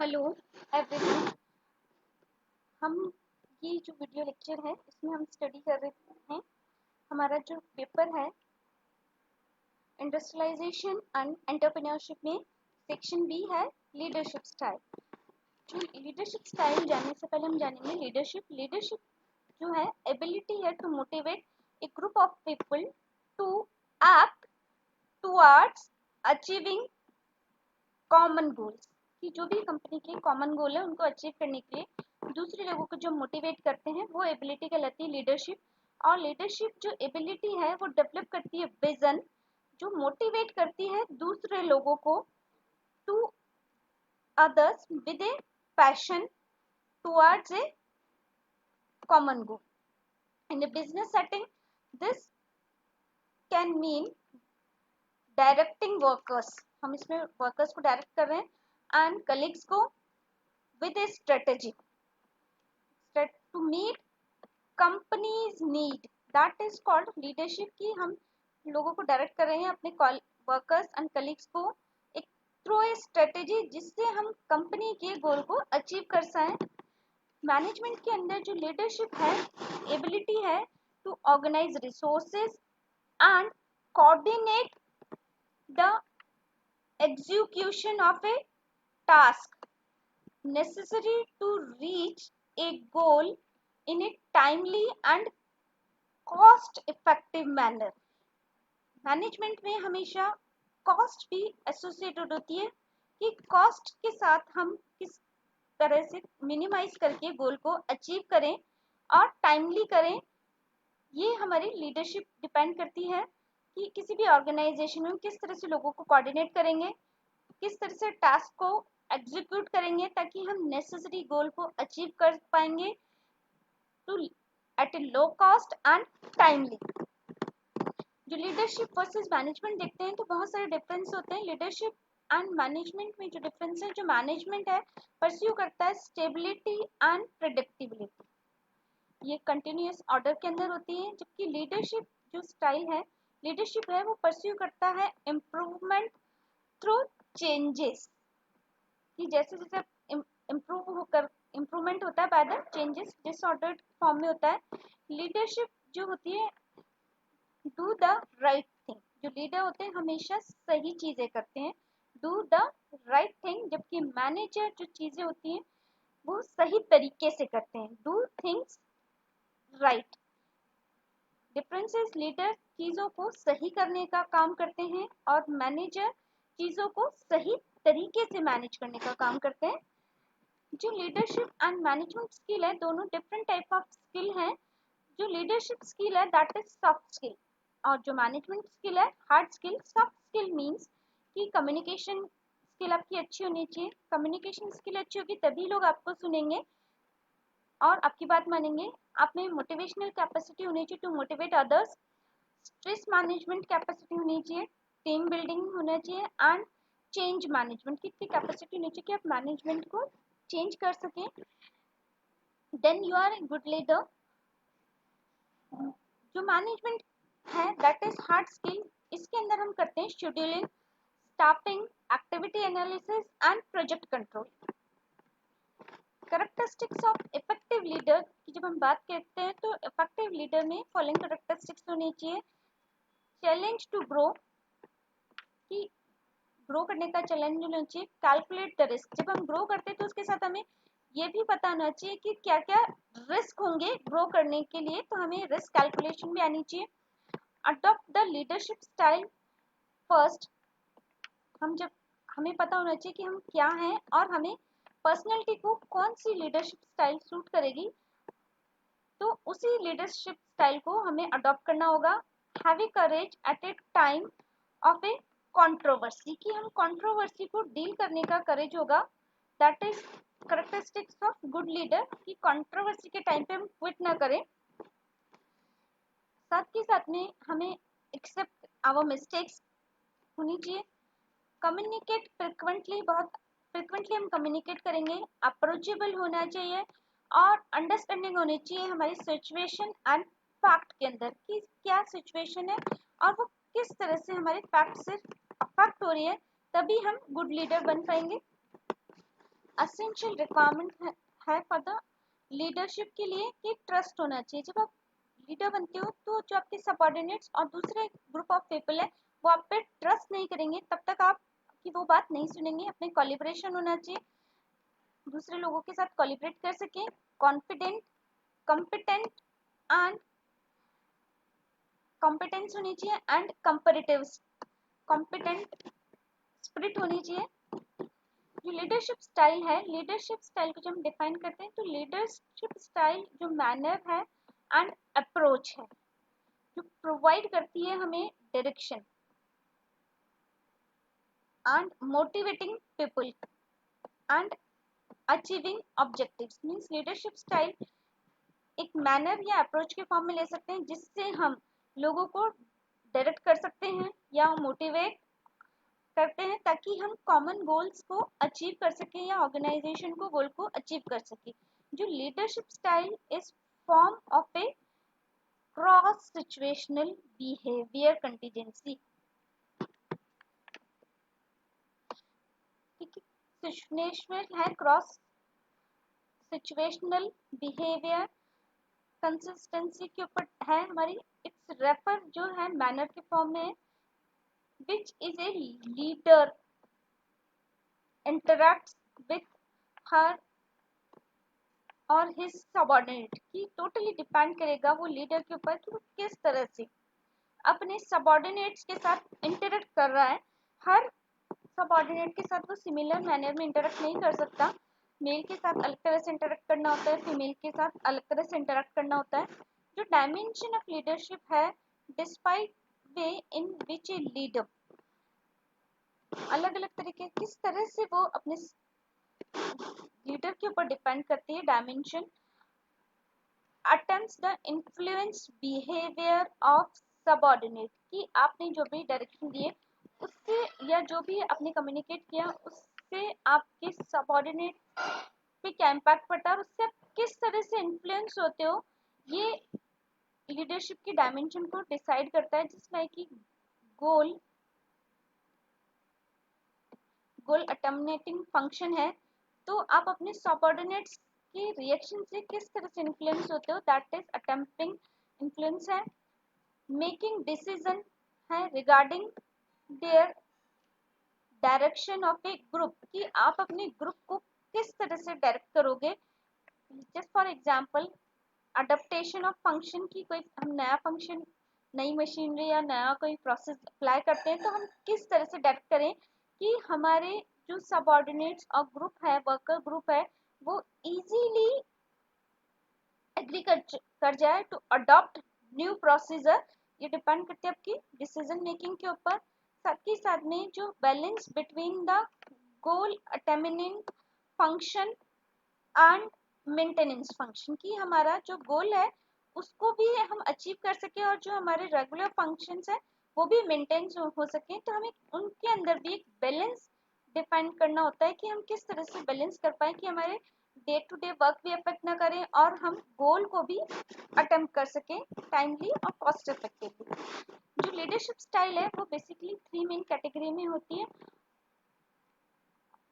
Hello everyone. हम ये जो वीडियो लेक्चर है इसमें हम स्टडी कर रहे हैं। हमारा जो पेपर है इंडस्ट्रियलाइजेशन एंड एंटरप्रेन्योरशिप में सेक्शन बी है लीडरशिप स्टाइल। जो लीडरशिप स्टाइल जानने से पहले हम जानेंगे लीडरशिप जो है एबिलिटी है to motivate a group of people to act towards achieving common goals. कि जो भी कंपनी के कॉमन गोल है उनको अचीव करने के लिए दूसरे लोगों को जो मोटिवेट करते हैं वो एबिलिटी कहलाती है लीडरशिप। और लीडरशिप जो एबिलिटी है वो डेवलप करती है विजन, जो मोटिवेट करती है दूसरे लोगों को to others with a passion towards a common goal. In a business setting this can mean directing workers, हम इसमें वर्कर्स को डायरेक्ट कर रहे हैं, एंड कलीग्स को with a strategy to meet company's need, that is called leadership। कि हम लोगों को डायरेक्ट कर रहे हैं अपने वर्कर्स एंड कलीग्स को एक थ्रू ए स्ट्रेटेजी जिससे हम कंपनी के गोल को अचीव कर सकें। मैनेजमेंट के अंदर जो लीडरशिप है एबिलिटी है to organise resources and coordinate the execution of a task necessary to reach a goal in a timely and cost effective manner। Management में हमेशा कॉस्ट भी एसोसिएटेड होती है कि कॉस्ट के साथ हम किस तरह से मिनिमाइज करके गोल को अचीव करें और टाइमली करें। ये हमारी लीडरशिप डिपेंड करती है कि किसी भी ऑर्गेनाइजेशन में किस तरह से लोगों को कोऑर्डिनेट करेंगे, किस तरह से टास्क को एग्जीक्यूट करेंगे ताकि हम नेसेसरी गोल को अचीव कर पाएंगे to at a low cost and timely. जो लीडरशिप वर्सेस मैनेजमेंट देखते हैं तो बहुत सारे डिफरेंस होते हैं। लीडरशिप एंड मैनेजमेंट में जो डिफरेंस है, जो मैनेजमेंट है परस्यू करता है स्टेबिलिटी एंड प्रेडिक्टेबिलिटी, ये कंटिन्यूअस ऑर्डर के अंदर होती है, जबकि लीडरशिप जो स्टाइल है लीडरशिप है वो परस्यू करता है इम्प्रूवमेंट थ्रू चेंजेस, कि जैसे जैसे इम्प्रूवमेंट होता है by the changes disorder form में होता है। लीडरशिप जो होती है डू द राइट थिंग, जो लीडर होते हैं हमेशा सही चीजें करते हैं, डू द राइट थिंग, जबकि मैनेजर जो चीजें होती हैं वो सही तरीके से करते हैं, do things right. Differences, leader चीजों को सही करने का काम करते हैं और मैनेजर चीजों को सही तरीके से मैनेज करने का काम करते हैं। जो लीडरशिप एंड मैनेजमेंट स्किल है दोनों डिफरेंट टाइप ऑफ स्किल हैं। जो लीडरशिप स्किल है दैट इज सॉफ्ट स्किल और जो मैनेजमेंट स्किल है hard skill. Soft skill means कि कम्युनिकेशन स्किल आपकी अच्छी होनी चाहिए। कम्युनिकेशन स्किल अच्छी होगी तभी लोग आपको सुनेंगे और आपकी बात मानेंगे। आप में मोटिवेशनल कैपेसिटी होनी चाहिए to motivate others. Stress management capacity होनी चाहिए, टीम बिल्डिंग होना चाहिए एंड चेंज मैनेजमेंट की इतनी कैपेसिटी होनी चाहिए कि आप मैनेजमेंट को चेंज कर सकें। Then you are a good leader. जो मैनेजमेंट है दैट इज हार्ड स्किल, इसके अंदर हम करते हैं scheduling, staffing, activity analysis and project control. Characteristics of effective leader की जब हम बात करते हैं तो इफेक्टिव लीडर में फॉलोइंग कैरेक्टरिस्टिक्स होनी चाहिए। चैलेंज टू ग्रो, कि ग्रो करने का चैलेंज होना चाहिए। कैलकुलेट द रिस्क, जब हम ग्रो करते हैं तो उसके साथ हमें ये भी पता होना चाहिए कि क्या क्या रिस्क होंगे ग्रो करने के लिए, तो हमें रिस्क कैलकुलेशन भी आनी चाहिए। Adopt the leadership style first, हमें पता होना चाहिए कि हम क्या हैं और हमें पर्सनैलिटी को कौन सी लीडरशिप स्टाइल सूट करेगी, तो उसी लीडरशिप स्टाइल को हमें अडॉप्ट करना होगा। Have a courage at a time of a controversy, कि हम कंट्रोवर्सी को डील करने का करेज होगा। That is characteristics of good leader, कि कंट्रोवर्सी के टाइम पे हम क्विट ना करें। साथ के साथ में हमें एक्सेप्ट आवर मिस्टेक्स होनी चाहिए। कम्युनिकेट फ्रिक्वेंटली, बहुत फ्रिक्वेंटली हम कम्युनिकेट करेंगे। अप्रोचेबल होना चाहिए और अंडरस्टैंडिंग होनी चाहिए हमारी सिचुएशन एंड फैक्ट के अंदर, कि क्या सिचुएशन है और वो किस तरह से हमारे फैक्ट से अफेक्ट हो रही है, तभी हम गुड लीडर बन पाएंगे। असेंशियल रिक्वायरमेंट है फॉर द लीडरशिप के लिए कि ट्रस्ट होना चाहिए। जब आप लीडर बनते हो तो जो आपके सबऑर्डिनेट्स और दूसरे ग्रुप ऑफ पीपल है वो आप पे ट्रस्ट नहीं करेंगे, तब तक आप की वो बात नहीं सुनेंगे। अपने कोलिब्रेशन होना चाहिए, दूसरे लोगों के साथ कोलिब्रेट कर सकें, कॉन्फिडेंट, कॉम्पिटेंट एंड कॉम्पिटेंस होनी चाहिए एंड कंपेरेटिव कॉम्पिटेंट स्पिरिट होनी चाहिए। जो लीडरशिप स्टाइल है, लीडरशिप स्टाइल को जब हम डिफाइन करते हैं तो लीडरशिप स्टाइल जो मैनर है एंड अप्रोच है जो प्रोवाइड करती है हमें direction and motivating people and achieving objectives. Means leadership style एक मैनर या अप्रोच के फॉर्म में ले सकते हैं जिससे हम लोगों को डायरेक्ट कर सकते हैं या मोटिवेट करते हैं ताकि हम कॉमन गोल्स को अचीव कर सकें या ऑर्गेनाइजेशन को गोल को अचीव कर सकें। जो leadership style is form of A cross situational behaviour contingency. Situational है, क्रॉस सिचुएशनल बिहेवियर कंसिस्टेंसी के ऊपर है हमारी। इट्स रेफर जो है मैनर के फॉर्म में, which is a leader interacts with her और हिज सबऑर्डिनेट की टोटली डिपेंड करेगा वो लीडर के ऊपर कि वो किस तरह से अपने सबऑर्डिनेट्स के साथ इंटरेक्ट कर रहा है। हर सबऑर्डिनेट के साथ वो सिमिलर मैनर में इंटरेक्ट नहीं कर सकता। मेल के साथ अलग तरह से इंटरेक्ट करना होता है, फीमेल के साथ अलग तरह से इंटरेक्ट करना होता है। जो डायमेंशन ऑफ लीडरशिप है, despite way in which a leader, अलग अलग तरीके किस तरह से वो अपने लीडर के ऊपर डिपेंड करती है। Dimension attempts the influence behaviour of subordinate कि आपने जो भी डायरेक्शन दिए उससे या जो भी आपने कम्युनिकेट किया उससे आपके सबऑर्डिनेट पे क्या इम्पैक्ट पड़ता है और उससे आप किस तरह से इन्फ्लुएंस होते हो, ये लीडरशिप की डायमेंशन को डिसाइड करता है। जिसमें कि गोल अटर्मिनेटिंग फंक्शन है, तो आप अपने सबऑर्डिनेट्स के रिएक्शन से किस तरह से इन्फ्लुएंस होते हो, दैट इज अटेम्प्टिंग इन्फ्लुएंस है। मेकिंग डिसीजन है regarding their direction of A group कि आप अपने ग्रुप को किस तरह से डायरेक्ट करोगे। Just for example adaptation of function की, कोई हम नया फंक्शन, नई मशीनरी या नया कोई प्रोसेस अप्लाई करते हैं तो हम किस तरह से डायरेक्ट करें कि हमारे जो सबऑर्डिनेट्स और ग्रुप है, वर्कर ग्रुप है, वो इजीली एग्री कर जाए टू अडॉप्ट न्यू प्रोसीजर। ये डिपेंड करती है आपकी डिसीजन मेकिंग के ऊपर। साथ ही साथ में जो balance between the goal attainment function and maintenance function की हमारा जो गोल है उसको भी हम अचीव कर सके और जो हमारे रेगुलर फंक्शंस है वो भी मेंटेन हो सके। तो हमें उनके अंदर भी एक बैलेंस डिफाइन करना होता है कि हम किस तरह से बैलेंस कर पाए कि हमारे डे टू डे वर्क भी अफेक्ट ना करें और हम गोल को भी अटेम्प्ट कर सकें टाइमली और कॉस्ट इफेक्टिवली। जो लीडरशिप स्टाइल है वो बेसिकली 3 मेन कैटेगरी में होती है,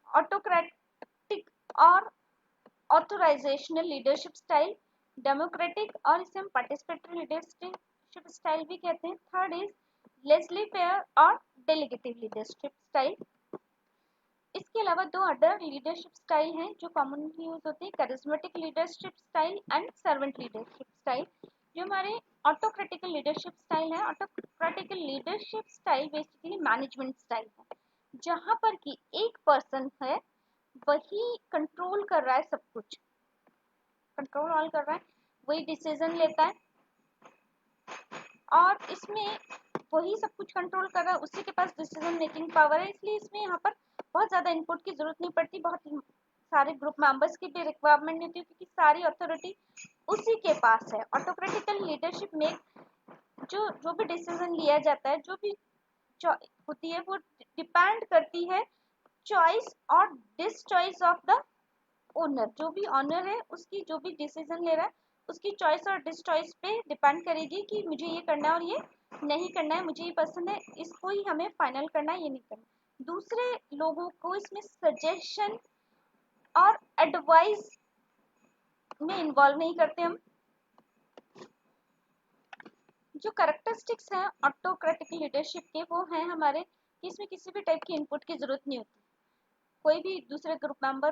ऑटोक्रेटिक और ऑथराइजेशनल लीडरशिप स्टाइल, डेमोक्रेटिक और इसे हम पार्टिसिपेटरी लीडरशिप स्टाइल भी कहते हैं। थर्ड इज लेस्ली फेयर और डेलीगेटिव लीडरशिप स्टाइल। इसके अलावा दो अदर लीडरशिप स्टाइल हैं जो कॉमनली यूज होते हैं, charismatic leadership style and servant leadership style. जो हमारे ऑटोक्रेटिकल लीडरशिप स्टाइल है, autocratical leadership style basically management style है जहां पर कि एक पर्सन है वही कंट्रोल कर रहा है, सब कुछ कंट्रोल ऑल कर रहा है, वही डिसीजन लेता है और इसमें वही सब कुछ कंट्रोल कर रहा है, उसी के पास डिसीजन मेकिंग पावर है। इसलिए इसमें यहाँ पर बहुत ज़्यादा इनपुट की जरूरत नहीं पड़ती, बहुत सारे ग्रुप मेंबर्स की भी रिक्वायरमेंट नहीं होती क्योंकि सारी अथॉरिटी उसी के पास है। ऑटोक्रेटिकल लीडरशिप में जो भी डिसीजन लिया जाता है, जो भी होती है, वो डिपेंड करती है चॉइस और डिसचॉइस ऑफ द ओनर। जो भी ऑनर है उसकी जो भी डिसीजन ले रहा है उसकी चॉइस और डिसचॉइस पे डिपेंड करेगी कि मुझे ये करना है और ये नहीं करना है, मुझे ये पसंद है, इसको ही हमें फाइनल करना है, ये नहीं करना। दूसरे लोगों को इसमें सजेशन और एडवाइस में इन्वॉल्व नहीं करते हम। जो कैरेक्टरिस्टिक्स हैं ऑटोक्रेटिक लीडरशिप के वो हैं हमारे कि इसमें किसी भी टाइप की इनपुट की जरूरत नहीं होती, कोई भी दूसरे ग्रुप मेंबर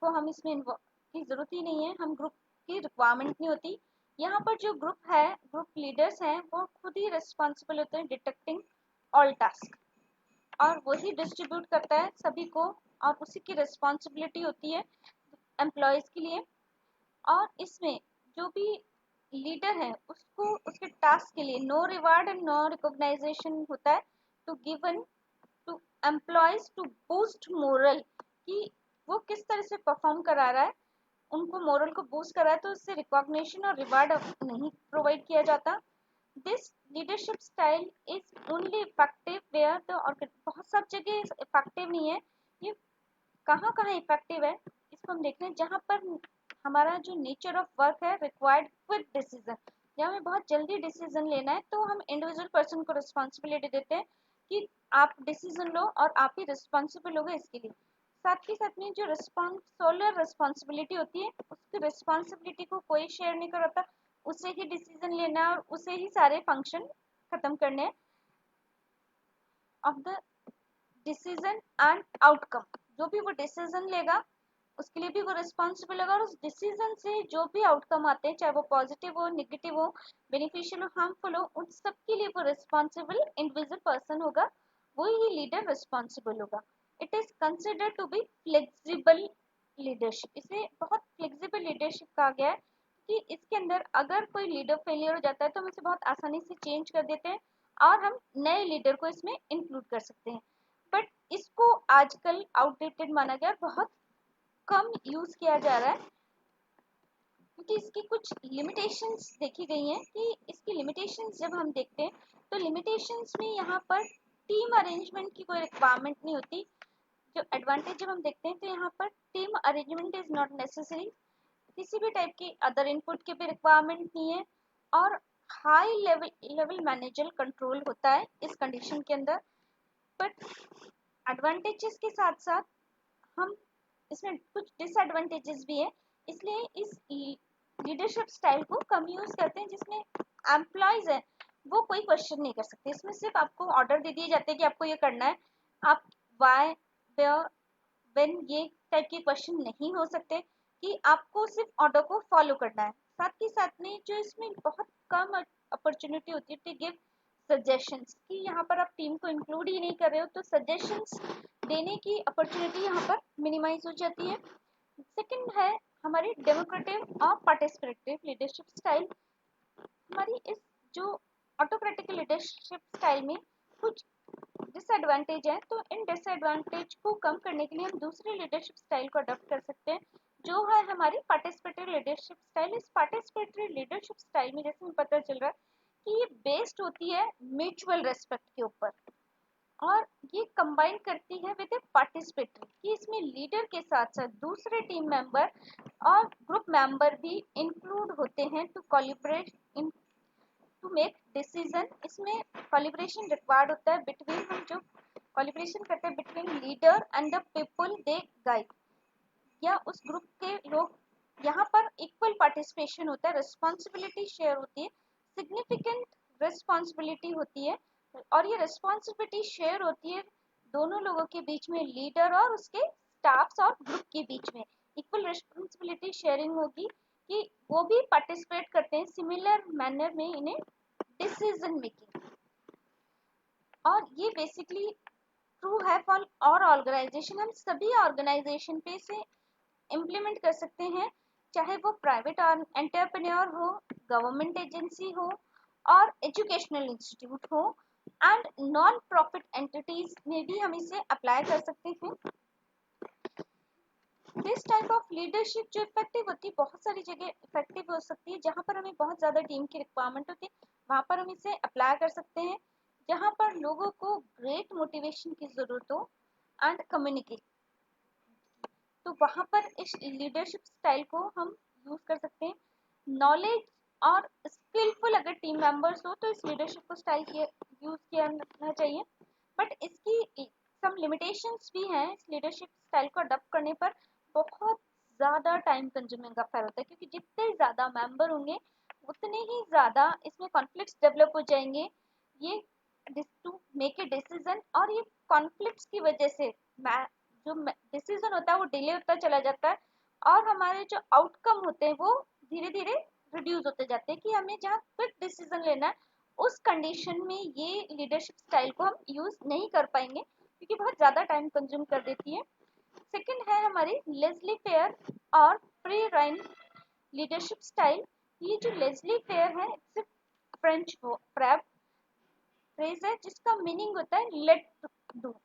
को हम इसमें की जरूरत ही नहीं है, हम ग्रुप की रिक्वायरमेंट नहीं होती। यहाँ पर जो ग्रुप है, ग्रुप लीडर्स हैं, वो खुद ही रिस्पॉन्सिबल होते हैं डिटेक्टिंग ऑल टास्क, और वही डिस्ट्रीब्यूट करता है सभी को, और उसी की रिस्पॉन्सिबिलिटी होती है एम्प्लॉयज़ के लिए। और इसमें जो भी लीडर है उसको उसके टास्क के लिए no reward and no recognisation होता है to given to employees to boost morale, कि वो किस तरह से परफॉर्म करा रहा है, उनको मोरल को बूस्ट करा है, तो उससे रिकॉग्निशन और रिवार्ड नहीं प्रोवाइड किया जाता। This leadership style is only effective where the, बहुत सब जगह इफेक्टिव नहीं है, ये कहाँ कहाँ इफेक्टिव है इसको हम देख रहे हैं, जहाँ पर हमारा जो नेचर ऑफ वर्क है रिक्वायर्ड क्विक डिसीजन, जहाँ हमें बहुत जल्दी डिसीजन लेना है, तो हम इंडिविजुअल पर्सन को रिस्पॉन्सिबिलिटी देते हैं कि आप डिसीजन लो और आप ही रिस्पॉन्सिबल होगे इसके लिए। साथ ही साथ में जो सोलर रिस्पॉन्सिबिलिटी होती है, उसकी रिस्पॉन्सिबिलिटी को कोई शेयर नहीं करता, उसे ही डिसीजन लेना है और उसे ही सारे फंक्शन खत्म करने हैं of the decision and outcome. जो भी वो डिसीजन लेगा उसके लिए भी वो रिस्पॉन्सिबल होगा, और उस डिसीजन से जो भी आउटकम आते हैं, चाहे वो पॉजिटिव हो, नेगेटिव हो, बेनिफिशियल हो, हार्मफुल हो, उन सब के लिए वो रिस्पॉन्सिबल इंडिविजुअल पर्सन होगा, वही ही लीडर रिस्पॉन्सिबल होगा। It is considered to be flexible leadership, इसे बहुत फ्लेक्सिबल लीडरशिप कहा गया है कि इसके अंदर अगर कोई लीडर फेलियर हो जाता है तो हम इसे बहुत आसानी से चेंज कर देते हैं और हम नए लीडर को इसमें इंक्लूड कर सकते हैं। बट इसको आजकल आउटडेटेड माना गया, बहुत कम यूज किया जा रहा है, क्योंकि इसकी कुछ लिमिटेशंस देखी गई हैं कि इसकी लिमिटेशंस जब हम देखते हैं तो लिमिटेशंस में यहाँ पर टीम अरेंजमेंट की कोई रिक्वायरमेंट नहीं होती। जो एडवांटेज जब हम देखते हैं तो यहाँ पर team arrangement is not necessary, किसी भी टाइप की अदर इनपुट की भी रिक्वायरमेंट नहीं है, और हाई लेवल मैनेजर कंट्रोल होता है इस कंडीशन के अंदर। बट एडवांटेजेस के साथ साथ हम इसमें कुछ डिसएडवांटेजेस भी है, इसलिए इस लीडरशिप स्टाइल को कम यूज करते हैं, जिसमें एम्प्लॉयज है वो कोई क्वेश्चन नहीं कर सकते, इसमें सिर्फ आपको ऑर्डर दे दिए जाते हैं कि आपको ये करना है, आप वाई वेयर व्हेन ये टाइप के क्वेश्चन नहीं हो सकते, कि आपको सिर्फ ऑर्डर को फॉलो करना है। साथ ही साथ में जो इसमें बहुत कम अपॉर्चुनिटी होती है टू गिव सजेशंस, कि यहाँ पर आप टीम को इंक्लूड ही नहीं कर रहे हो तो सजेशंस देने की अपॉर्चुनिटी यहाँ पर मिनिमाइज हो जाती है। सेकंड है हमारी डेमोक्रेटिक और पार्टिसिपेटिव लीडरशिप स्टाइल। हमारी इस जो ऑटोक्रेटिक लीडरशिप स्टाइल में कुछ डिसएडवांटेज है, तो इन डिसएडवांटेज को कम करने के लिए हम दूसरी लीडरशिप स्टाइल को अडॉप्ट कर सकते हैं, जो है हमारी पार्टिसिपेटरी लीडरशिप स्टाइल। इस पार्टिसिपेटरी लीडरशिप स्टाइल में जैसे हमें पता चल रहा है कि ये बेस्ड होती है म्यूचुअल रेस्पेक्ट के ऊपर, और ये कंबाइन करती है विद पार्टिसिपेटरी, कि इसमें लीडर के साथ साथ दूसरे टीम मेंबर और ग्रुप मेंबर भी इंक्लूड होते हैं to collaborate in to make decision. इसमें कोलैबोरेशन रिक्वायर्ड होता है बिटवीन, हम जो कोलैबोरेशन करते हैं between leader and the people they guide, या उस ग्रुप के लोग, यहाँ पर इक्वल पार्टिसिपेशन होता है, रिस्पॉन्सिबिलिटी शेयर होती है, सिग्निफिकेंट रिस्पॉन्सिबिलिटी होती है, और ये रिस्पॉन्सिबिलिटी शेयर होती है दोनों लोगों के बीच में, लीडर और उसके स्टाफ्स और ग्रुप के बीच में इक्वल रिस्पॉन्सिबिलिटी शेयरिंग होगी, कि वो भी पार्टिसिपेट करते हैं सिमिलर मैनर में इन्हें डिसीजन मेकिंग। और ये बेसिकली ट्रू है फॉर और ऑर्गेनाइजेशन, हम सभी ऑर्गेनाइजेशन पे इसे इम्प्लीमेंट कर सकते हैं, चाहे वो प्राइवेट एंटरप्रेन्योर हो, गवर्नमेंट एजेंसी हो, और एजुकेशनल इंस्टीट्यूट हो, एंड नॉन प्रॉफिट एंटिटीज में भी हम इसे अप्लाई कर सकते हैं। दिस टाइप ऑफ लीडरशिप जो इफेक्टिव होती है, बहुत सारी जगह इफेक्टिव हो सकती है, जहाँ पर हमें बहुत ज़्यादा टीम की रिक्वायरमेंट होती है वहाँ पर हम इसे अप्लाई कर सकते हैं, जहाँ पर लोगों को ग्रेट मोटिवेशन की ज़रूरत हो एंड कम्युनिकेट, तो वहाँ पर इस लीडरशिप स्टाइल को हम यूज़ कर सकते हैं। नॉलेज और स्किलफुल अगर टीम मेंबर्स हो तो इस लीडरशिप को स्टाइल यूज़ किया चाहिए, बट इसकी सम लिमिटेशंस भी हैं इस लीडरशिप स्टाइल को अडॉप्ट करने पर। बहुत ज़्यादा टाइम कंज्यूमिंग अफेयर होता है, क्योंकि जितने ज़्यादा मेंबर होंगे उतने ही ज़्यादा इसमें कॉन्फ्लिक्ट्स डेवलप हो जाएंगे। ये टू मेक ए डिसीजन, और ये कॉन्फ्लिक्ट्स की वजह से जो डिसीजन होता है वो डिले होता चला जाता है, और हमारे जो आउटकम होते हैं वो धीरे धीरे रिड्यूस होते जाते हैं। कि हमें जहाँ क्विक डिसीजन लेना है उस कंडीशन में ये लीडरशिप स्टाइल को हम यूज नहीं कर पाएंगे, क्योंकि बहुत ज़्यादा टाइम कंज्यूम कर देती है। सेकंड है हमारी लेस्ली फेयर और प्री राइन लीडरशिप स्टाइल। ये जो लेस्ली फेयर है, इट्स फ्रेंच फ्रेज है जिसका मीनिंग होता है लेट डू,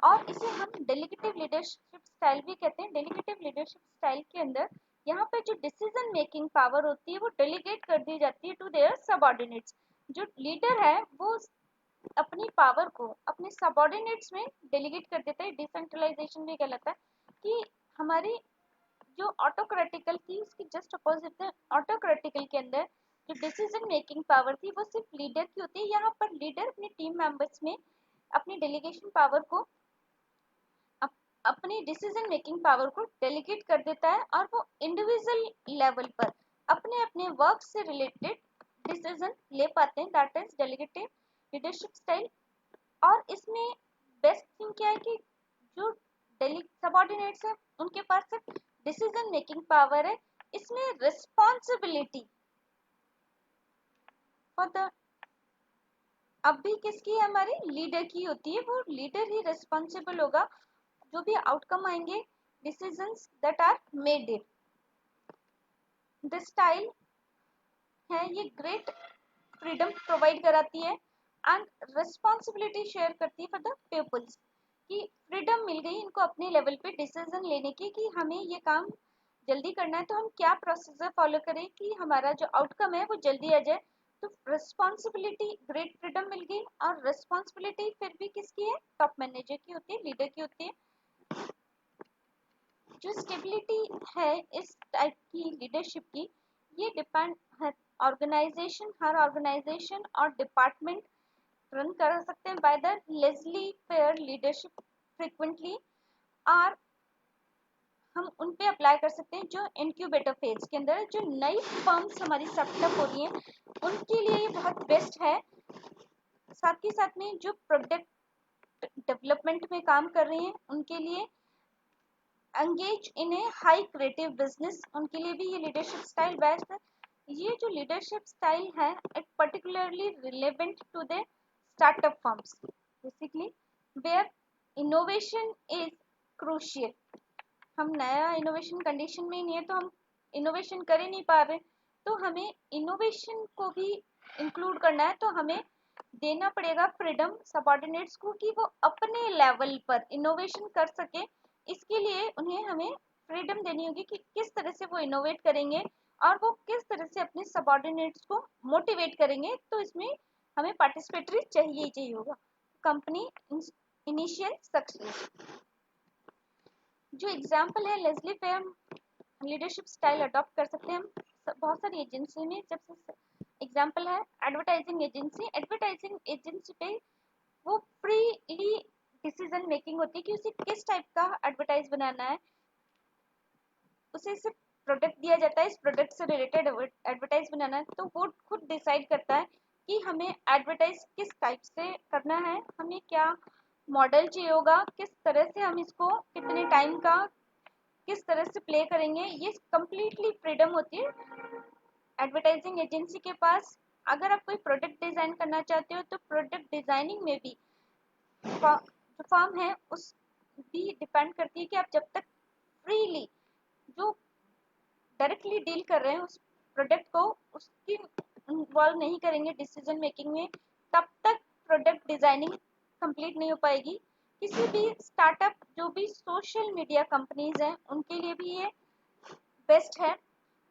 और इसे हम डेलीगेटिव लीडरशिप स्टाइल भी कहते हैं। डेलीगेटिव लीडरशिप स्टाइल के अंदर यहाँ पे जो डिसीजन मेकिंग पावर होती है वो डेलीगेट कर दी जाती है टू देयर सबऑर्डिनेट्स। जो लीडर है वो अपनी पावर को अपने सबऑर्डिनेट्स में डेलीगेट कर देता है। डिसेंट्रलाइजेशन भी कहलाता है। कि हमारी जो ऑटोक्रेटिकल थी उसकी जस्ट अपोजिट है। ऑटोक्रेटिकल के अंदर जो डिसीजन मेकिंग पावर थी वो सिर्फ लीडर की होती है। यहाँ पर लीडर अपनी टीम मेंबर्स में अपनी डेलीगेशन पावर को अपनी डिसीजन मेकिंग पावर को डेलीगेट कर देता है, और वो इंडिविजुअल लेवल पर अपने अपने वर्क से रिलेटेड डिसीजन ले पाते हैं। That is delegative leadership style. और इसमें बेस्ट थिंग क्या है कि जो सबऑर्डिनेट्स है उनके पास सिर्फ डिसीजन मेकिंग पावर है। इसमें रिस्पॉन्सिबिलिटी फॉर द अब भी किसकी है, हमारी लीडर की होती है। वो लीडर ही रिस्पॉन्सिबल होगा जो भी आउटकम आएंगे decisions that are made it. This style है ये ग्रेट फ्रीडम प्रोवाइड कराती है एंड रिस्पॉन्सिबिलिटी शेयर करती है फॉर द पीपल्स। कि फ्रीडम मिल गई इनको अपने लेवल पे डिसीजन लेने की कि हमें ये काम जल्दी करना है तो हम क्या प्रोसीजर फॉलो करें कि हमारा जो आउटकम है वो जल्दी आ जाए। तो रिस्पॉन्सिबिलिटी ग्रेट फ्रीडम मिल गई, और रिस्पॉन्सिबिलिटी फिर भी किसकी है, टॉप मैनेजर की होती है, लीडर की होती है। जो स्टेबिलिटी है इस टाइप की लीडरशिप की, ये डिपेंड हर ऑर्गेनाइजेशन और डिपार्टमेंट रन कर सकते हैं by the laissez faire leadership frequently. और हम उन पे अप्लाई कर सकते हैं जो इंक्यूबेटर फेज के अंदर जो नई फर्म्स हमारी सेटअप हो रही हैं उनके लिए ये बहुत बेस्ट है। साथ ही साथ में जो प्रोडक्ट डेवलपमेंट में काम कर रहे हैं उनके लिए engage in A high creative business, उनके लिए भी ये लीडरशिप स्टाइल बेस्ट है। ये जो लीडरशिप स्टाइल है it particularly relevant to the startup firms basically where innovation is crucial. हम नया इनोवेशन कंडीशन में नहीं है तो हम इनोवेशन कर ही नहीं पा रहे, तो हमें इनोवेशन को भी इंक्लूड करना है। तो हमें देना पड़ेगा फ्रीडम सबऑर्डिनेट्स को कि वो अपने लेवल पर इनोवेशन कर सके। इसके लिए उन्हें हमें फ्रीडम देनी होगी कि किस तरह से वो इनोवेट करेंगे और वो किस तरह से अपने सबऑर्डिनेट्स को मोटिवेट करेंगे। तो इसमें हमें पार्टिसिपेटरी चाहिए ही चाहिए होगा। कंपनी इनिशियल सक्सेस जो एग्जाम्पल है laissez faire leadership style adopt कर सकते हैं हम बहुत सारी एजेंसी में। जब एग्जाम्पल है एडवर्टाइजिंग एजेंसी। एडवर्टाइजिंग एजेंसी पे वो फ्रीली डिसीजन मेकिंग होती है कि उसे किस टाइप का एडवर्टाइज बनाना है। उसे सिर्फ प्रोडक्ट दिया जाता है, इस प्रोडक्ट से रिलेटेड एडवर्टाइज बनाना है, तो वो खुद डिसाइड करता है कि हमें एडवर्टाइज किस टाइप से करना है, हमें क्या मॉडल चाहिए होगा, किस तरह से हम इसको कितने टाइम का किस तरह से प्ले करेंगे। ये कंप्लीटली फ्रीडम होती है एडवर्टाइजिंग एजेंसी के पास। अगर आप कोई प्रोडक्ट डिजाइन करना चाहते हो तो प्रोडक्ट डिजाइनिंग में भी जो फर्म है उस भी डिपेंड करती है कि आप जब तक फ्रीली जो डायरेक्टली डील कर रहे हैं उस प्रोडक्ट को उसकी इन्वॉल्व नहीं करेंगे डिसीजन मेकिंग में, तब तक प्रोडक्ट डिजाइनिंग कंप्लीट नहीं हो पाएगी। किसी भी स्टार्टअप जो भी सोशल मीडिया कंपनीज हैं उनके लिए भी ये बेस्ट है।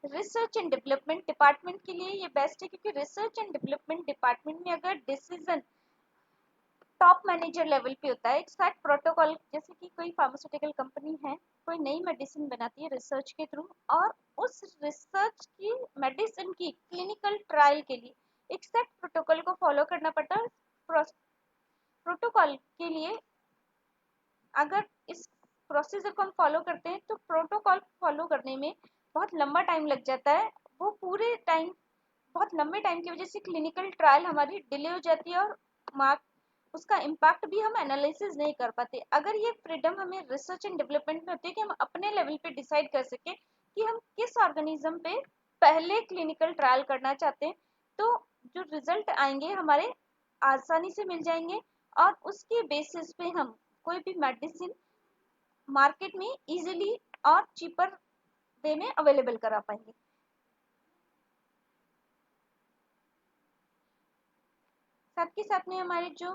रिसर्च एंड डेवलपमेंट डिपार्टमेंट के लिए ये बेस्ट है, क्योंकि रिसर्च एंड डेवलपमेंट डिपार्टमेंट में अगर डिसीजन टॉप मैनेजर लेवल पे होता है एक साथ प्रोटोकॉल, जैसे कि कोई फार्मास्यूटिकल कंपनी है कोई नई मेडिसिन बनाती है रिसर्च के थ्रू, और उस रिसर्च की मेडिसिन की क्लिनिकल ट्रायल के लिए एक सेट प्रोटोकॉल को फॉलो करना पड़ता है। प्रोटोकॉल के लिए अगर इस प्रोसीजर को हम फॉलो करते हैं तो प्रोटोकॉल फॉलो करने में बहुत लंबा टाइम लग जाता है। वो पूरे टाइम, बहुत लंबे टाइम की वजह से क्लिनिकल ट्रायल हमारी डिले हो जाती है और मार्क उसका इम्पैक्ट भी हम एनालिसिस नहीं कर पाते। अगर ये फ्रीडम हमें रिसर्च एंड डेवलपमेंट में होती है कि हम अपने लेवल पे डिसाइड कर सके कि हम किस ऑर्गेनिज्म पे पहले क्लिनिकल ट्रायल करना चाहते हैं, तो जो रिजल्ट आएंगे हमारे आसानी से मिल जाएंगे और उसके बेसिस पे हम कोई भी मेडिसिन मार्केट में इजीली और चीपर वे में अवेलेबल करा पाएंगे। साथ के साथ में हमारे जो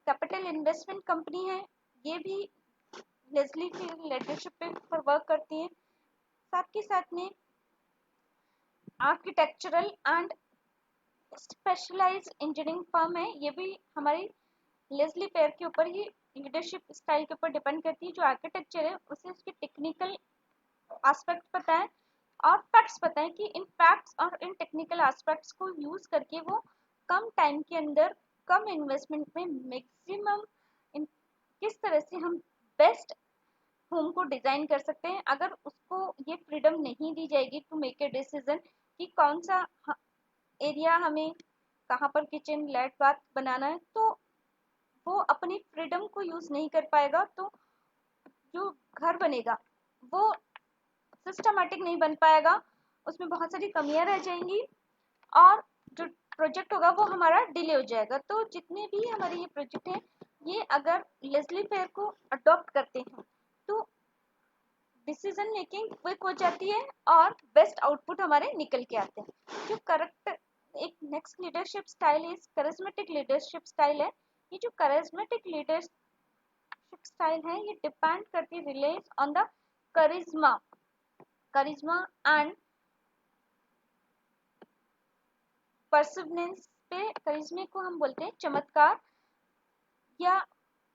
कैपिटल इन्वेस्टमेंट कंपनी है ये भी लेस्ली की लीडरशिप पे पर वर्क करती है। साथ के साथ में architectural and specialised engineering firm है, ये भी हमारी लेस्ली पेयर के ऊपर ही लीडरशिप स्टाइल के ऊपर डिपेंड करती है। जो आर्किटेक्चर है उसे उसके टेक्निकल एस्पेक्ट पता है और फैक्ट्स पता है कि इन फैक्ट्स और इन टेक्निकल एस्पेक्ट्स को यूज करके वो कम टाइम के अंदर कम इन्वेस्टमेंट में मैक्सिमम किस तरह से हम बेस्ट होम को डिजाइन कर सकते हैं। अगर उसको ये फ्रीडम नहीं दी जाएगी टू मेक ए डिसीजन कि कौन सा एरिया हमें कहाँ पर किचन लेट बाथ बनाना है, तो वो अपनी फ्रीडम को यूज नहीं कर पाएगा। तो जो घर बनेगा वो सिस्टमैटिक नहीं बन पाएगा, उसमें बहुत सारी कमियां रह जाएंगी और जो प्रोजेक्ट होगा वो हमारा डिले हो जाएगा। तो जितने भी हमारे ये प्रोजेक्ट हैं ये अगर लेस्ली फेयर को अडॉप्ट करते हैं तो डिसीजन मेकिंग क्विक हो जाती है और बेस्ट आउटपुट हमारे निकल के आते हैं। जो करेक्ट एक next leadership style is charismatic leadership style है। ये जो करिज्मेटिक लीडरशिप स्टाइल है ये डिपेंड करती है, relies on the charisma and perseverance पे। करिश्मे को हम बोलते हैं चमत्कार या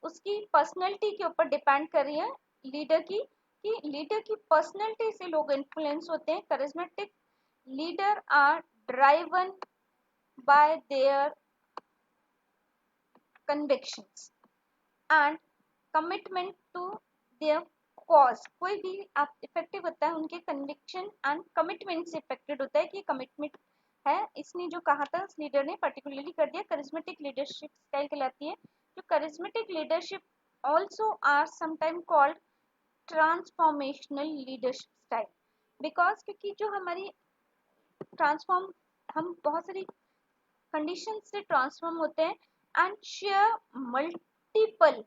उसकी पर्सनैलिटी के ऊपर डिपेंड कर रही है लीडर की, कि लीडर की पर्सनैलिटी से लोग इन्फ्लुएंस होते हैं। Charismatic leader are driven by their convictions and commitment to their cause. कोई भी आप इफेक्टिव होता है उनके कन्विक्शन एंड कमिटमेंट से इफेक्टेड होता है कि कमिटमेंट है। इसने जो कहा था उस लीडर ने पर्टिकुलरली कर दिया, करिज्मेटिक लीडरशिप स्टाइल कहलाती है। जो charismatic leadership also are sometime called transformational leadership style, because क्योंकि जो हमारी ट्रांसफॉर्म हम बहुत सारी कंडीशन से ट्रांसफॉर्म होते हैं एंड शेयर मल्टीपल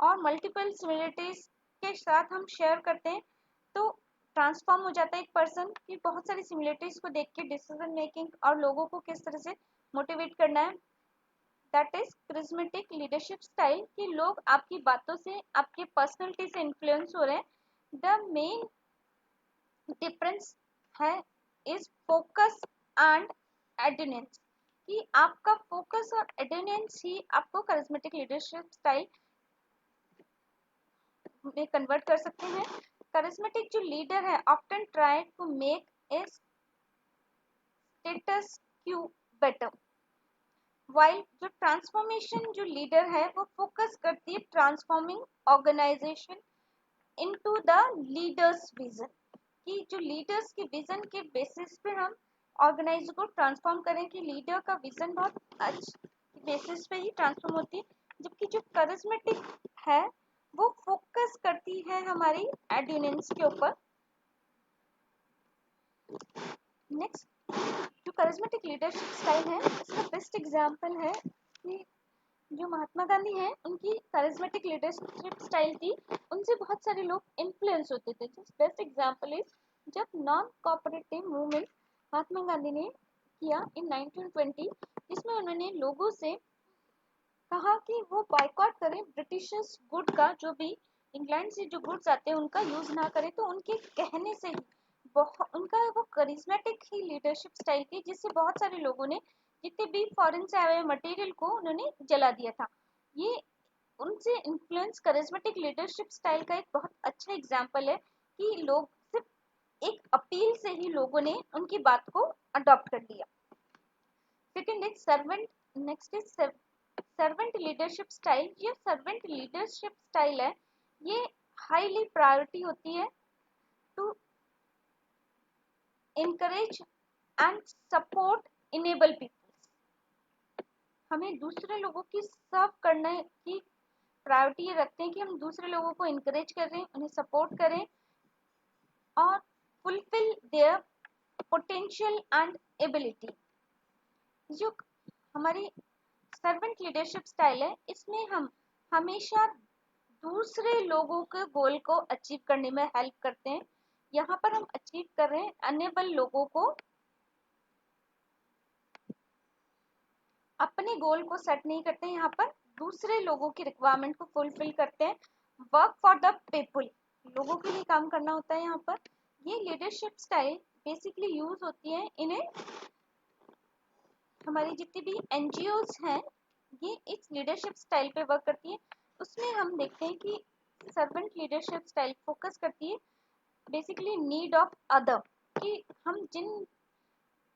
और मल्टीपल सिमिलरिटीज के साथ हम शेयर करते हैं तो ट्रांसफॉर्म हो जाता है एक पर्सन की बहुत सारी सिमिलरिटीज को देख के डिसीजन मेकिंग और लोगों को किस तरह से मोटिवेट करना है। That is charismatic leadership style कि लोग आपकी बातों से आपके पर्सनैलिटी से इन्फ्लुएंस हो रहे हैं। द मेन डिफरेंस है इज फोकस एंड एडेनेंस, कि आपका फोकस और एडेनेंस ही आपको करिज्मेटिक लीडरशिप स्टाइल में कन्वर्ट कर सकते हैं। करिज्मेटिक जो लीडर है often try to make a status quo better, while जो ट्रांसफॉर्मेशन जो लीडर है वो फोकस करती है transforming organisation into the leader's vision, कि जो लीडर्स के विजन के बेसिस पे हम ऑर्गेनाइज को ट्रांसफॉर्म करें कि लीडर का विजन बहुत अच्छे बेसिस पे ही ट्रांसफॉर्म होती है। जबकि जो करिज्मेटिक है वो फोकस करती है हमारी एड्यूनेंस के ऊपर। नेक्स्ट जो करिज्मेटिक लीडरशिप स्टाइल है इसका बेस्ट एग्जांपल है कि जो महात्मा गांधी हैं उनकी करिज्मेटिक लीडरशिप स्टाइल थी, उनसे बहुत सारे लोग इन्फ्लुएंस होते थे। बेस्ट एग्जांपल इज जब non cooperative movement Mahatma Gandhi ने किया इन 1920, जिसमें उन्होंने लोगों से कहा कि वो बॉयकॉट करें ब्रिटिशर्स गुड का, जो भी इंग्लैंड से जो गुड्स आते हैं उनका यूज ना करें। तो उनके कहने से ही उनका वो करिज्मेटिक ही लीडरशिप स्टाइल थी जिससे बहुत सारे लोगों ने जितने भी फॉरेन से आए हुए मटेरियल को उन्होंने जला दिया था। ये उनसे इन्फ्लुएंस करिज्मेटिक लीडरशिप स्टाइल का एक बहुत अच्छा एग्जाम्पल है कि लोग सिर्फ एक अपील से ही लोगों ने उनकी बात को अडॉप्ट कर लिया। Second is servant, next is servant leadership style, ये सर्वेंट लीडरशिप स्टाइल है, ये हाईली प्रायोरिटी होती है to encourage and support enable people। हमें दूसरे लोगों की सर्व करने की प्रायोरिटी ये रखते हैं कि हम दूसरे लोगों को इनकरेज करें, उन्हें सपोर्ट करें और fulfil their potential and ability. जो हमारी सर्वेंट लीडरशिप स्टाइल है, इसमें हम हमेशा दूसरे लोगों के गोल को अचीव करने में हेल्प करते हैं। यहाँ पर हम अचीव कर रहे हैं अनेबल लोगों को अपने गोल को सेट नहीं करते हैं, यहाँ पर दूसरे लोगों की रिक्वायरमेंट को फुलफिल करते हैं। वर्क फॉर द पीपल, लोगों के लिए काम करना होता है। यहाँ पर ये लीडरशिप स्टाइल बेसिकली यूज होती है इन्हें हमारी जितनी भी एनजीओज हैं, ये इस लीडरशिप स्टाइल पे वर्क करती है। उसमें हम देखते हैं कि सर्वेंट लीडरशिप स्टाइल फोकस करती है बेसिकली नीड ऑफ अदर, कि हम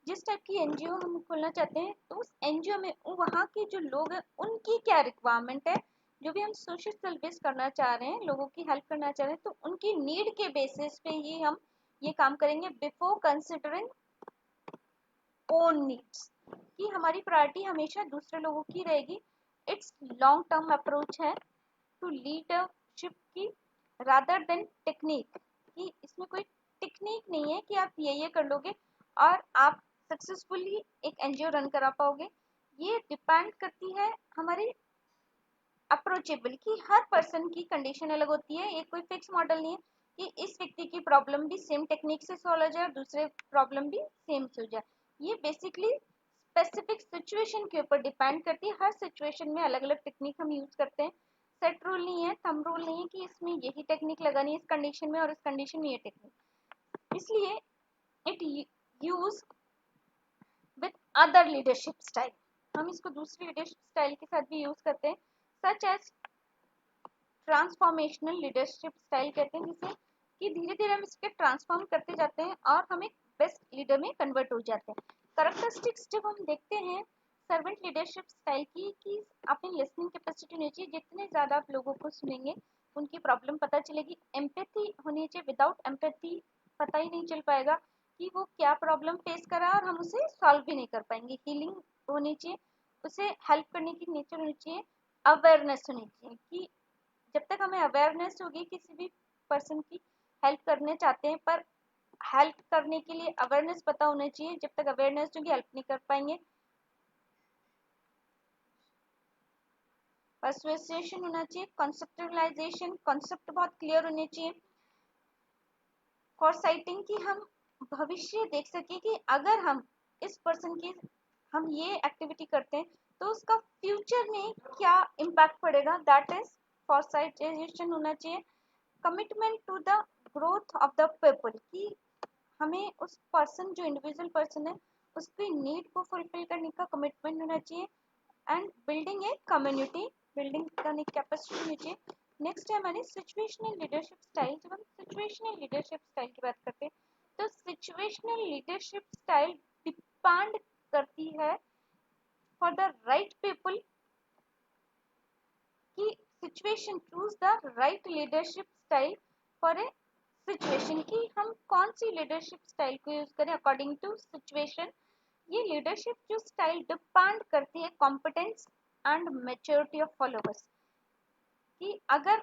जिस टाइप की एनजीओ हम खोलना चाहते हैं तो उस एनजीओ में वहाँ के जो लोग हैं उनकी क्या रिक्वायरमेंट है, जो भी हम सोशल सर्विस करना चाह रहे हैं, लोगों की हेल्प करना चाह रहे हैं, तो उनकी नीड के बेसिस पे ही हम ये काम करेंगे बिफोर कंसिडरिंग ओन नीड्स, कि हमारी प्रायोरिटी हमेशा दूसरे लोगों की रहेगी। इट्स लॉन्ग टर्म अप्रोच है टू लीडरशिप की रादर देन टेक्निक, कि इसमें कोई टेक्निक नहीं है कि आप ये कर लोगे और आप सक्सेसफुली एक एनजीओ रन करा पाओगे। ये डिपेंड करती है हमारी अप्रोचेबल, कि हर पर्सन की कंडीशन अलग होती है, ये कोई फिक्स मॉडल नहीं है कि इस व्यक्ति की प्रॉब्लम भी सेम टेक्निक से सॉल्व हो जाए और दूसरे प्रॉब्लम भी सेम से हो जाए। ये बेसिकली स्पेसिफिक सिचुएशन के ऊपर डिपेंड करती है, हर सिचुएशन में अलग अलग टेक्निक हम यूज करते हैं। सेट रूल नहीं है, थंब रूल नहीं है कि इसमें यही टेक्निक लगानी है इस कंडीशन में और इस कंडीशन में ये टेक्निक। इसलिए it use with other leadership style, हम इसको दूसरी लीडरशिप स्टाइल के साथ भी यूज करते हैं, such as transformational leadership style कहते हैं, जिसे कि धीरे धीरे हम इसके ट्रांसफॉर्म करते जाते हैं और हम एक बेस्ट लीडर में कन्वर्ट हो जाते हैं। कैरेक्टरिस्टिक्स जब हम देखते हैं सर्वेंट लीडरशिप स्टाइल की, कि अपनी लिसनिंग कैपेसिटी होनी चाहिए, जितने ज़्यादा आप लोगों को सुनेंगे उनकी प्रॉब्लम पता चलेगी। एम्पैथी होनी चाहिए, विदाउट एम्पैथी पता ही नहीं चल पाएगा कि वो क्या प्रॉब्लम फेस कर रहा है और हम उसे सॉल्व भी नहीं कर पाएंगे। हीलिंग होनी चाहिए, उसे हेल्प करने की नेचर होनी चाहिए। अवेयरनेस होनी चाहिए, कि जब तक हमें अवेयरनेस होगी किसी भी पर्सन की हेल्प करने चाहते हैं, पर हेल्प करने के लिए अवेयरनेस पता होना चाहिए, जब तक अवेयरनेस होगी हेल्प नहीं कर पाएंगे। पर्सुएशन होना चाहिए, कॉन्सेप्टलाइजेशन, कॉन्सेप्ट बहुत क्लियर होने चाहिए। फॉरसाइटिंग, की हम भविष्य देख सके कि अगर हम इस पर्सन की हम ये एक्टिविटी करते हैं तो उसका फ्यूचर में क्या इम्पैक्ट पड़ेगा, दैट इज फॉरसाइटेशन होना चाहिए। Commitment to the growth of the people, की हमें उस पर्सन जो इंडिविजुअल पर्सन है उसकी नीड को फुलफिल करने का कमिटमेंट होना चाहिए। And building a community, building करने की कैपेसिटी होनी चाहिए। नेक्स्ट है हमारी सिचुएशनल लीडरशिप स्टाइल। जब हम सिचुएशनल लीडरशिप स्टाइल की बात करते हैं तो सिचुएशनल लीडरशिप स्टाइल डिपेंड करती है फॉर द राइट पीपल, की situation choose the right leadership style for a situation, की हम कौन सी लीडरशिप स्टाइल को यूज करें अकॉर्डिंग टू सिचुएशन। ये लीडरशिप जो स्टाइल डिपेंड करती है competence and maturity of followers, कि अगर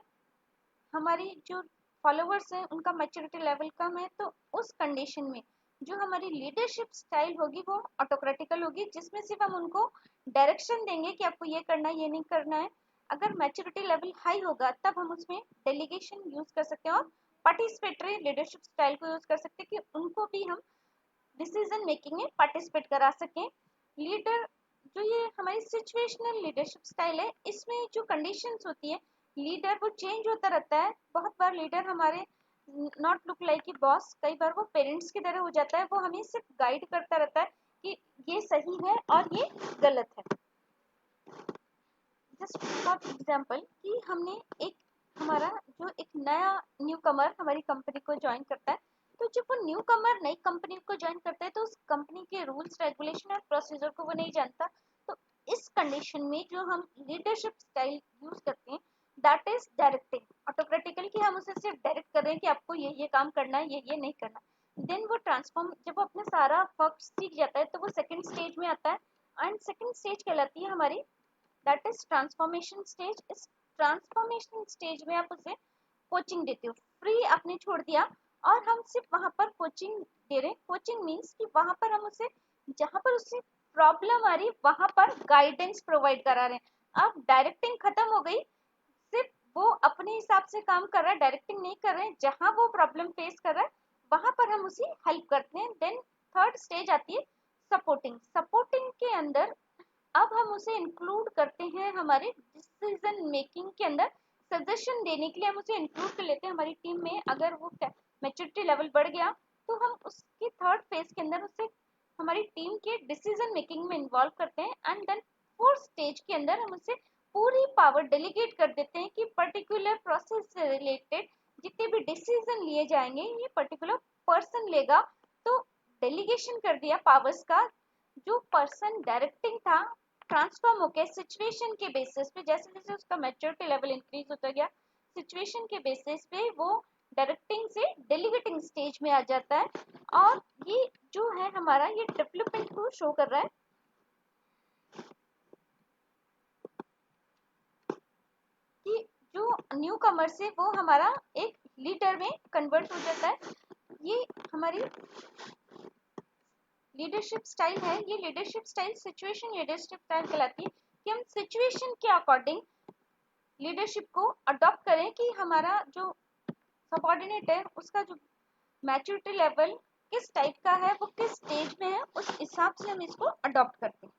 हमारी जो फॉलोअर्स हैं उनका मैच्योरिटी लेवल कम है तो उस कंडीशन में जो हमारी लीडरशिप स्टाइल होगी वो ऑटोक्रेटिकल होगी, जिसमें सिर्फ हम उनको डायरेक्शन देंगे कि आपको ये करना है ये नहीं करना है। अगर मैच्योरिटी लेवल हाई होगा तब हम उसमें डेलीगेशन यूज कर सकते हैं और पार्टिसिपेटरी लीडरशिप स्टाइल को यूज कर सकते हैं कि उनको भी हम डिसीजन मेकिंग में पार्टिसिपेट करा सकें। लीडर जो ये हमारी सिचुएशनल लीडरशिप स्टाइल है, इसमें जो कंडीशंस होती है लीडर वो चेंज होता रहता है। बहुत बार लीडर हमारे not look like a boss, कई बार वो पेरेंट्स की तरह हो जाता है, वो हमें सिर्फ गाइड करता रहता है कि ये सही है और ये गलत है। जस्ट फॉर एग्जाम्पल कि हमने एक हमारा जो एक नया न्यू कमर हमारी कंपनी को ज्वाइन करता है, तो जब वो न्यू कमर नई कंपनी को ज्वाइन करता है तो उस कंपनी के रूल्स रेगुलेशन और प्रोसीजर को वो नहीं जानता, तो इस कंडीशन में जो हम लीडरशिप स्टाइल यूज करते हैं दैट इज डायरेक्टिंग, ऑटोक्रेटिकल, कि हम उसे सिर्फ डायरेक्ट कर रहे हैं कि आपको ये काम करना है, ये नहीं करना। देन वो ट्रांसफॉर्म, जब वो अपने सारा वर्क सीख जाता है तो वो सेकंड स्टेज में आता है, एंड सेकंड स्टेज कहलाती है हमारी दैट इज ट्रांसफॉर्मेशन स्टेज। इस ट्रांसफॉर्मेशन स्टेज में आप उसे कोचिंग देते हो, फ्री आपने छोड़ दिया और हम सिर्फ वहां पर कोचिंग दे रहे हैं। कोचिंग मीन्स कि वहां पर हम उसे, जहां पर उससे प्रॉब्लम आ रही वहां पर गाइडेंस प्रोवाइड करा रहे हैं। अब डायरेक्टिंग खत्म हो गई, सिर्फ वो अपने हिसाब से काम कर रहा है, डायरेक्टिंग नहीं कर रहे हैं। जहां वो प्रॉब्लम फेस कर रहा है वहां पर हम उसे हेल्प करते हैं। देन थर्ड स्टेज आती है सपोर्टिंग। सपोर्टिंग के अंदर अब हम उसे इंक्लूड करते हैं हमारे डिसीजन मेकिंग के अंदर। सजेशन देने के लिए हम उसे इंक्लूड कर लेते हैं हमारी टीम में। अगर वो मैच्योरिटी लेवल बढ़ गया तो हम उसकी थर्ड फेज के अंदर उसे हमारी टीम के डिसीजन मेकिंग में इन्वॉल्व करते हैं। एंड देन फोर्थ स्टेज के अंदर हम उसे पूरी पावर डेलीगेट कर देते हैं कि पर्टिकुलर प्रोसेस से रिलेटेड जितने भी डिसीजन लिए जाएंगे ये पर्टिकुलर पर्सन लेगा। तो डेलीगेशन कर दिया पावर्स का। जो पर्सन डायरेक्टिंग था ट्रांसफॉर्म हो गया सिचुएशन के बेसिस पे, जैसे जैसे उसका मैच्योरिटी लेवल इंक्रीज होता गया सिचुएशन के बेसिस पे वो डायरेक्टिंग से डेलीगेटिंग स्टेज में आ जाता है। और ये जो है हमारा ये डेवलपमेंट को शो कर रहा है कि जो न्यू कमर से वो हमारा एक लीडर में कन्वर्ट हो जाता है। ये हमारी लीडरशिप स्टाइल है। ये leadership style situation leadership style कहलाती है कि हम सिचुएशन के अकॉर्डिंग लीडरशिप को अडॉप्ट करें कि हमारा जो सबॉर्डिनेट है उसका जो मैच्योरिटी लेवल किस टाइप का है, वो किस स्टेज में है, उस हिसाब से हम इसको अडॉप्ट करते हैं।